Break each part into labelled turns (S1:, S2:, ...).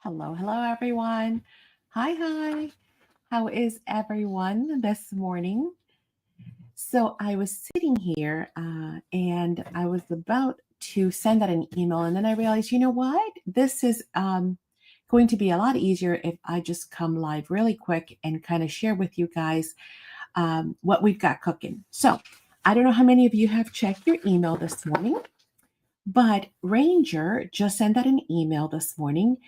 S1: Hello, hello, everyone. Hi. How is everyone this morning? So I was sitting here and I was about to send out an email, and then I realized, you know what? This is going to be a lot easier if I just come live really quick and kind of share with you guys what we've got cooking. So I don't know how many of you have checked your email this morning, but Ranger just sent out an email this morning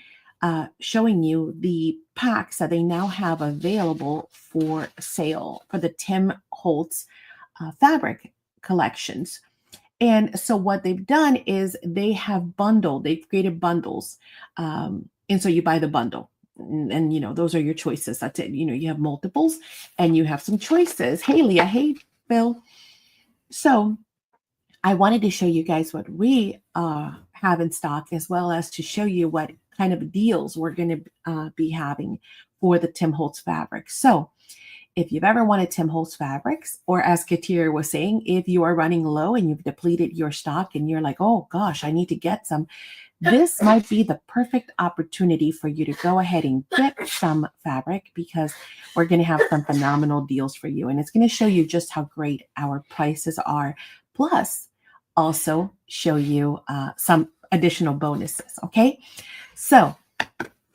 S1: showing you the packs that they now have available for sale for the Tim Holtz fabric collections. And so what they've done is they've created bundles. And so you buy the bundle. And those are your choices. That's it. You have multiples and you have some choices. Hey, Leah. Hey, Bill. So I wanted to show you guys what we have in stock, as well as to show you what kind of deals we're going to be having for the Tim Holtz fabrics. So if you've ever wanted Tim Holtz fabrics, or as Katir was saying, if you are running low and you've depleted your stock and you're like, oh gosh, I need to get some, this might be the perfect opportunity for you to go ahead and get some fabric, because we're going to have some phenomenal deals for you. And it's going to show you just how great our prices are. Plus, also show you some additional bonuses. Okay. So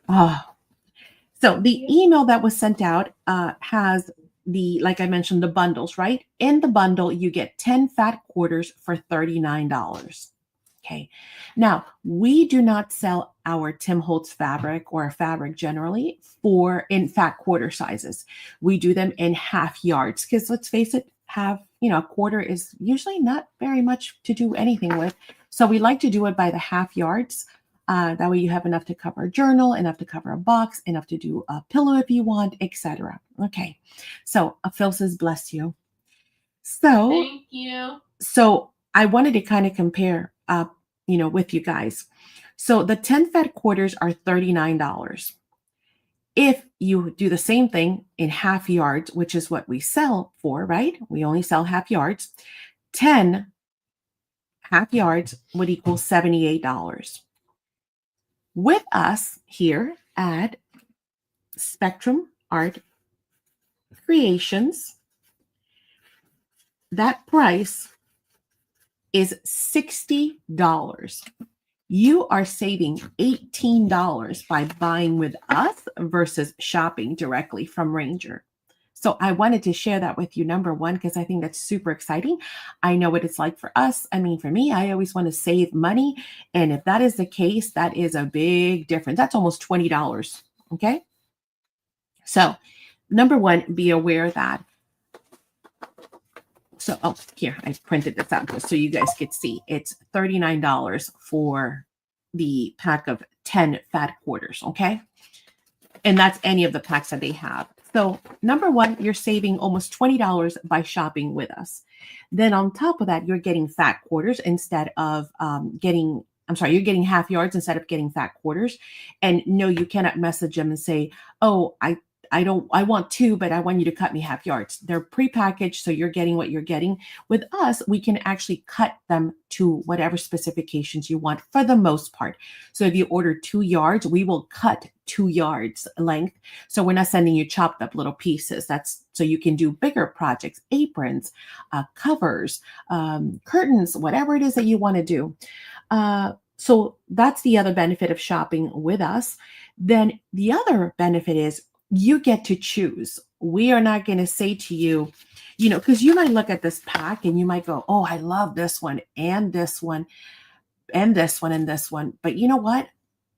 S1: the email that was sent out has like I mentioned, the bundles, right? In the bundle, you get 10 fat quarters for $39. Okay. Now, we do not sell our Tim Holtz fabric or fabric generally in fat quarter sizes. We do them in half yards, because let's face it, a quarter is usually not very much to do anything with. So we like to do it by the half yards. That way you have enough to cover a journal, enough to cover a box, enough to do a pillow if you want, etc. Okay. So Phil says, bless you. So
S2: thank you.
S1: So I wanted to kind of compare with you guys. So the 10 fat quarters are $39. If you do the same thing in half yards, which is what we sell for, right? We only sell half yards. 10 half yards would equal $78. With us here at Spectrum Art Creations, that price is $60. You are saving $18 by buying with us versus shopping directly from Ranger. So I wanted to share that with you, number one, because I think that's super exciting. I know what it's like for us. I mean, for me, I always want to save money. And if that is the case, that is a big difference. That's almost $20. Okay. So number one, be aware of that. So, here, I printed this out just so you guys could see. It's $39 for the pack of 10 fat quarters, okay? And that's any of the packs that they have. So, number one, you're saving almost $20 by shopping with us. Then on top of that, you're getting fat quarters instead of you're getting half yards instead of getting fat quarters. And no, you cannot message them and say, oh, I want two, but I want you to cut me half yards. They're prepackaged, so you're getting what you're getting. With us, we can actually cut them to whatever specifications you want for the most part. So if you order 2 yards, we will cut 2 yards length. So we're not sending you chopped up little pieces. That's so you can do bigger projects, aprons, covers, curtains, whatever it is that you want to do. So that's the other benefit of shopping with us. Then the other benefit is you get to choose. We are not going to say to you, because you might look at this pack and you might go, oh, I love this one and this one and this one and this one. But you know what?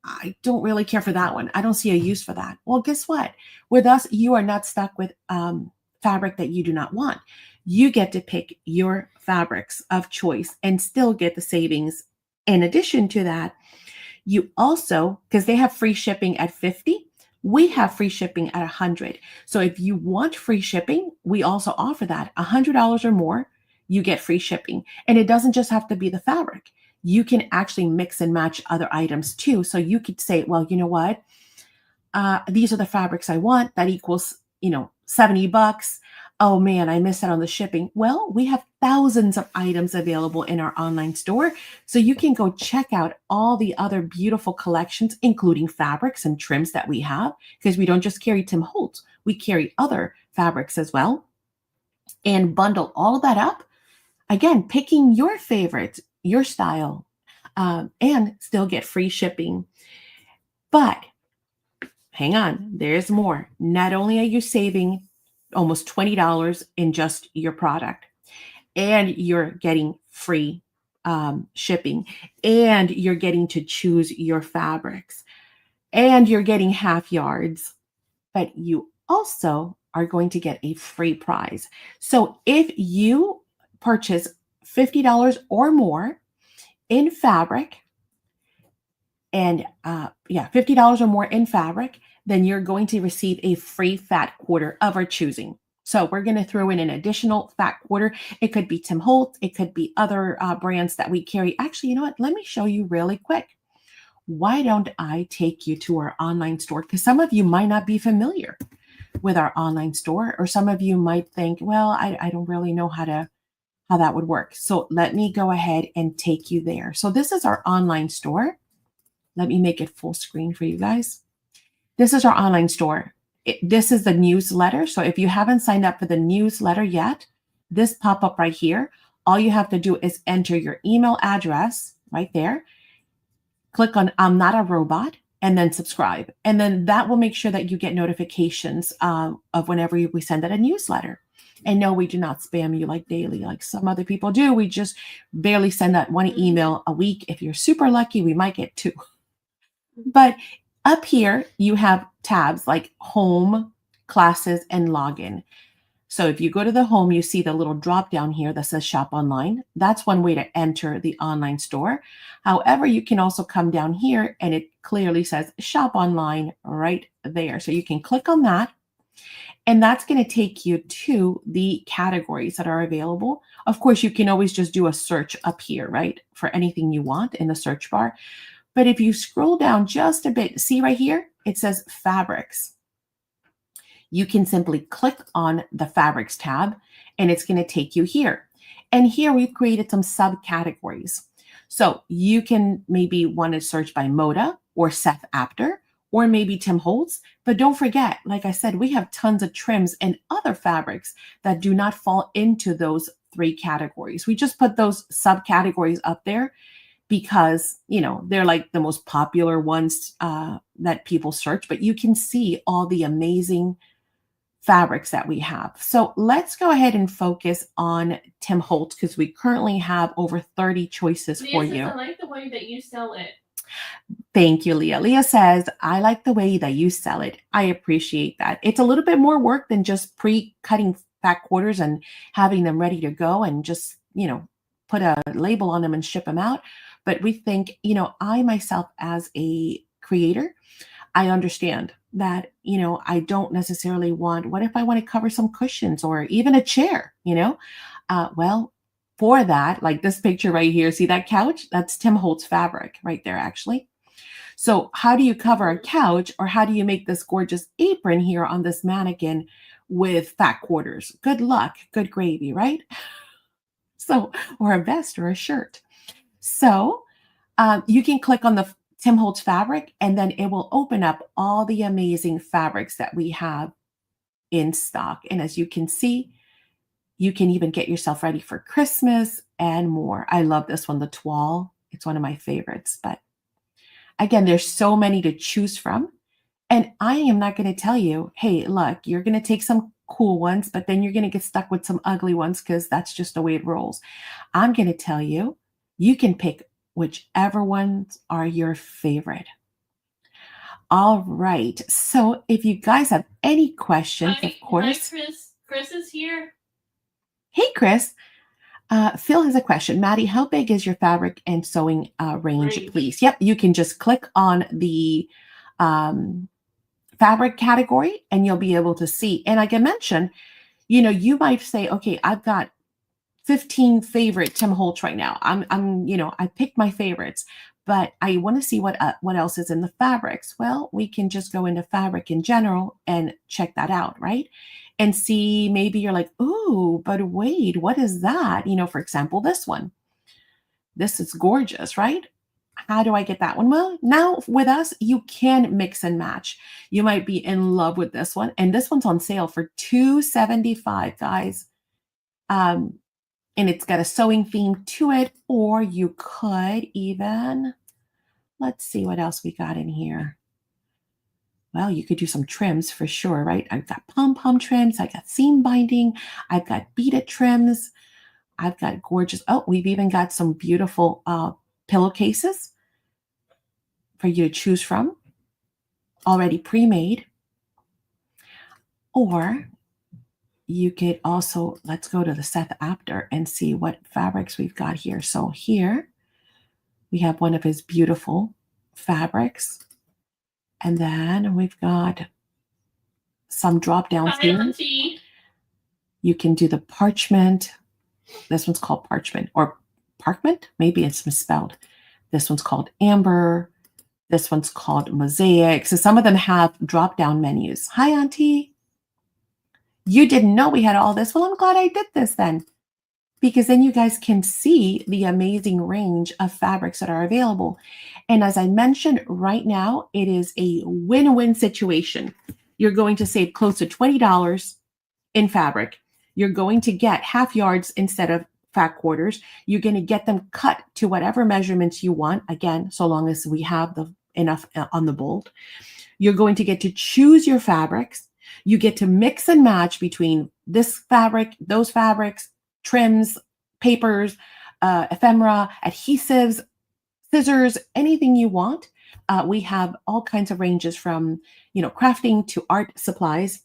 S1: I don't really care for that one. I don't see a use for that. Well, guess what? With us, you are not stuck with fabric that you do not want. You get to pick your fabrics of choice and still get the savings. In addition to that, you also, because they have free shipping at 50, we have free shipping at 100. So if you want free shipping, we also offer that. $100 or more, you get free shipping. And it doesn't just have to be the fabric. You can actually mix and match other items too. So you could say, well, you know what? These are the fabrics I want. That equals, $70. Oh man, I missed out on the shipping. Well, we have thousands of items available in our online store. So you can go check out all the other beautiful collections, including fabrics and trims that we have, because we don't just carry Tim Holtz, we carry other fabrics as well, and bundle all of that up. Again, picking your favorites, your style, and still get free shipping. But hang on, there's more. Not only are you saving almost $20 in just your product, and you're getting free shipping, and you're getting to choose your fabrics, and you're getting half yards, but you also are going to get a free prize. So if you purchase $50 or more in fabric, and $50 or more in fabric, then you're going to receive a free fat quarter of our choosing. So we're going to throw in an additional fat quarter. It could be Tim Holtz. It could be other brands that we carry. Actually, you know what? Let me show you really quick. Why don't I take you to our online store? Because some of you might not be familiar with our online store, or some of you might think, well, I don't really know how that would work. So let me go ahead and take you there. So this is our online store. Let me make it full screen for you guys. This is our online store. This is the newsletter. So if you haven't signed up for the newsletter yet, this pop-up right here, all you have to do is enter your email address right there. Click on I'm Not a Robot, and then subscribe. And then that will make sure that you get notifications of whenever we send out a newsletter. And no, we do not spam you like daily, like some other people do. We just barely send that one email a week. If you're super lucky, we might get two. But up here, you have tabs like home, classes, and login. So if you go to the home, you see the little drop down here that says shop online. That's one way to enter the online store. However, you can also come down here and it clearly says shop online right there. So you can click on that. And that's going to take you to the categories that are available. Of course, you can always just do a search up here, right? For anything you want in the search bar. But if you scroll down just a bit, see right here, it says fabrics. You can simply click on the fabrics tab and it's going to take you here. And here we've created some subcategories. So you can maybe want to search by Moda or Seth Apter or maybe Tim Holtz. But don't forget, like I said, we have tons of trims and other fabrics that do not fall into those three categories. We just put those subcategories up there because, they're like the most popular ones that people search, but you can see all the amazing fabrics that we have. So let's go ahead and focus on Tim Holtz because we currently have over 30 choices for you.
S2: I like the way that you sell it.
S1: Thank you, Leah. Leah says, I like the way that you sell it. I appreciate that. It's a little bit more work than just pre-cutting fat quarters and having them ready to go and just, put a label on them and ship them out. But we think, I myself as a creator, I understand that, I don't necessarily what if I want to cover some cushions or even a chair, well, for that, like this picture right here, see that couch? That's Tim Holtz fabric right there, actually. So how do you cover a couch, or how do you make this gorgeous apron here on this mannequin with fat quarters? Good luck, good gravy, right? So, or a vest or a shirt. So you can click on the Tim Holtz fabric, and then it will open up all the amazing fabrics that we have in stock. And as you can see, you can even get yourself ready for Christmas and more. I love this one, the toile. It's one of my favorites. But again, there's so many to choose from. And I am not going to tell you, hey, look, you're going to take some cool ones, but then you're going to get stuck with some ugly ones because that's just the way it rolls. I'm going to tell you, you can pick whichever ones are your favorite. All right. So if you guys have any questions, of course.
S2: Hi, Chris. Chris is here.
S1: Hey, Chris. Phil has a question. Maddie, how big is your fabric and sewing range, please? Yep, you can just click on the fabric category and you'll be able to see. And like I mentioned, you might say, okay, I've got 15 favorite Tim Holtz right now. I picked my favorites, but I want to see what else is in the fabrics. Well, we can just go into fabric in general and check that out, right? And see, maybe you're like, ooh, but wait, what is that? For example, this one. This is gorgeous, right? How do I get that one? Well, now with us, you can mix and match. You might be in love with this one. And this one's on sale for $275, guys. And it's got a sewing theme to it. Or you could even, let's see what else we got in here. Well, you could do some trims for sure, right? I've got pom-pom trims. I got seam binding. I've got beaded trims. I've got gorgeous, we've even got some beautiful pillowcases for you to choose from, already pre-made. Or you could also, let's go to the Seth Apter and see what fabrics we've got here. So here we have one of his beautiful fabrics. And then we've got some drop downs here. You can do the parchment. This one's called parchment, or parchment. Maybe it's misspelled. This one's called amber. This one's called mosaic. So some of them have drop down menus. Hi, Auntie. You didn't know we had all this. Well, I'm glad I did this then, because then you guys can see the amazing range of fabrics that are available. And as I mentioned, right now, it is a win-win situation. You're going to save close to $20 in fabric. You're going to get half yards instead of fat quarters. You're going to get them cut to whatever measurements you want. Again, so long as we have enough on the bolt. You're going to get to choose your fabrics. You get to mix and match between this fabric, those fabrics, trims, papers, ephemera, adhesives, scissors, anything you want. We have all kinds of ranges from, crafting to art supplies.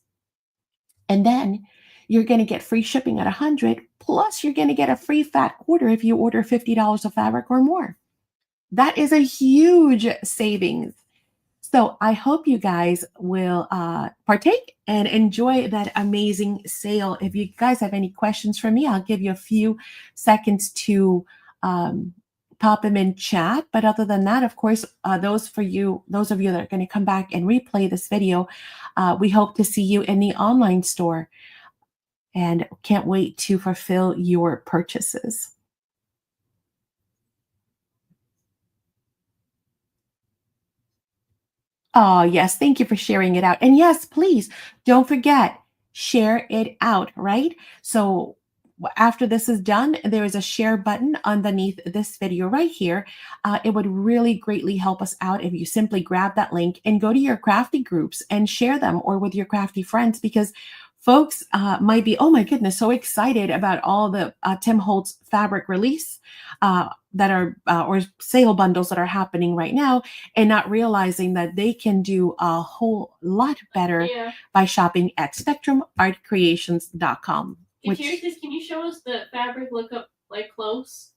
S1: And then you're going to get free shipping at 100, plus you're going to get a free fat quarter if you order $50 of fabric or more. That is a huge savings. So I hope you guys will partake and enjoy that amazing sale. If you guys have any questions for me, I'll give you a few seconds to pop them in chat. But other than that, of course, those of you that are going to come back and replay this video, we hope to see you in the online store, and can't wait to fulfill your purchases. Oh, yes. Thank you for sharing it out. And yes, please don't forget, share it out, right? So after this is done, there is a share button underneath this video right here. It would really greatly help us out if you simply grab that link and go to your crafty groups and share them, or with your crafty friends, because folks might be, oh my goodness, so excited about all the Tim Holtz fabric release that are, or sale bundles that are happening right now, and not realizing that they can do a whole lot better by shopping at spectrumartcreations.com.
S2: Can you show us the fabric lookup close?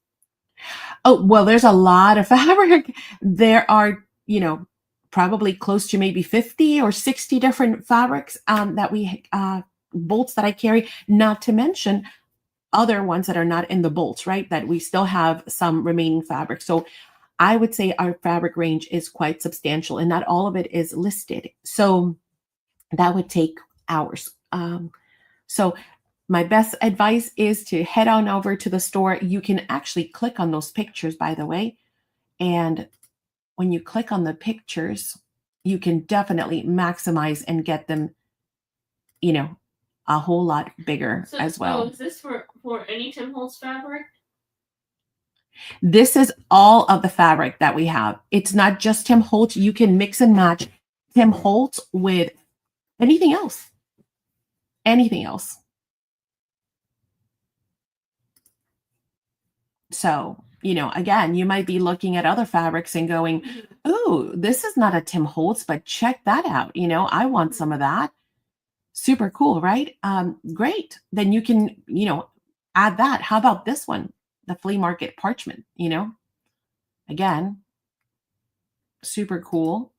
S1: Oh, well, there's a lot of fabric. There are, probably close to maybe 50 or 60 different fabrics that we bolts that I carry, not to mention other ones that are not in the bolts, right? That we still have some remaining fabric. So I would say our fabric range is quite substantial, and not all of it is listed. So that would take hours. So my best advice is to head on over to the store. You can actually click on those pictures, by the way. And when you click on the pictures, you can definitely maximize and get them, a whole lot bigger as well.
S2: So is this for any Tim Holtz fabric?
S1: This is all of the fabric that we have. It's not just Tim Holtz. You can mix and match Tim Holtz with anything else. Anything else. So, again, you might be looking at other fabrics and going, oh, this is not a Tim Holtz, but check that out. I want some of that. Super cool, right? Great. Then you can, add that. How about this one? The flea market parchment, again, super cool.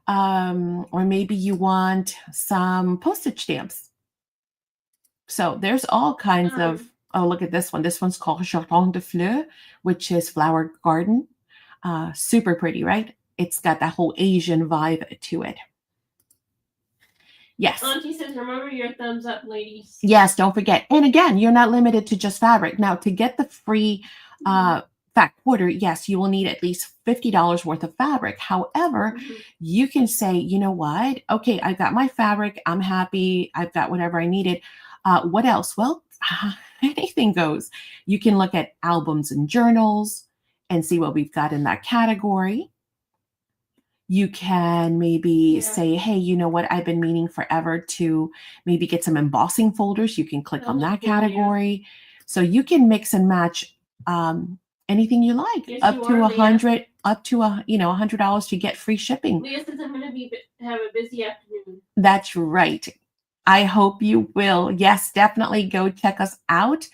S1: Or maybe you want some postage stamps. So there's all kinds of, oh, look at this one. This one's called Jardin de Fleurs, which is flower garden. Super pretty, right? It's got that whole Asian vibe to it. Yes.
S2: Auntie says, remember your thumbs up, ladies.
S1: Yes, don't forget. And again, you're not limited to just fabric. Now, to get the free fat quarter, yes, you will need at least $50 worth of fabric. However, you can say, you know what? Okay, I got my fabric. I'm happy. I've got whatever I needed. What else? Well, anything goes. You can look at albums and journals and see what we've got in that category. You can maybe say, hey, you know what? I've been meaning forever to maybe get some embossing folders. You can click on that category. Yeah. So you can mix and match anything you like,
S2: yes,
S1: up to $100 to get free shipping.
S2: Leah says I'm going to have a busy afternoon.
S1: That's right. I hope you will. Yes, definitely go check us out.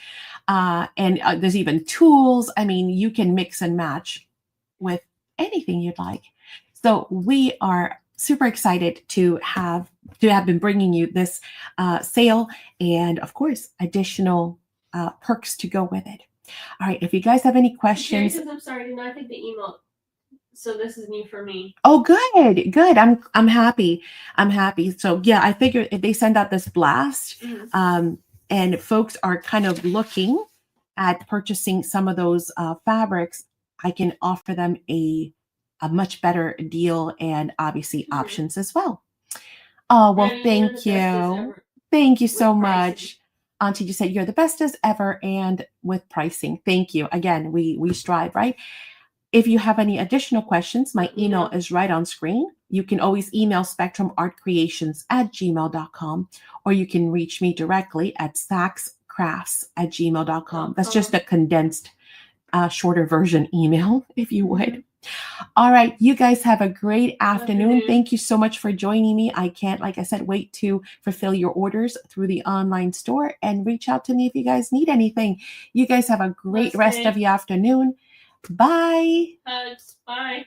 S1: And there's even tools. I mean, you can mix and match with anything you'd like. So we are super excited to have been bringing you this sale and, of course, additional perks to go with it. All right. If you guys have any questions.
S2: Says, I'm sorry, did not think the email. So this is new for me.
S1: Oh, good. I'm happy. So yeah, I figured if they send out this blast, and folks are kind of looking at purchasing some of those fabrics, I can offer them a much better deal and obviously options as well. Oh, well, thank you. Thank you so much. Auntie just said you're the best as ever and with pricing. Thank you. Again, we strive, right? If you have any additional questions, my email is right on screen. You can always email spectrumartcreations@gmail.com, or you can reach me directly at sacscrafts@gmail.com. That's just a condensed, shorter version email, if you would. All right, you guys have a great afternoon. Thank you so much for joining me. I can't, like I said, wait to fulfill your orders through the online store, and reach out to me if you guys need anything. You guys have a great rest of your afternoon. Bye.
S2: Bye.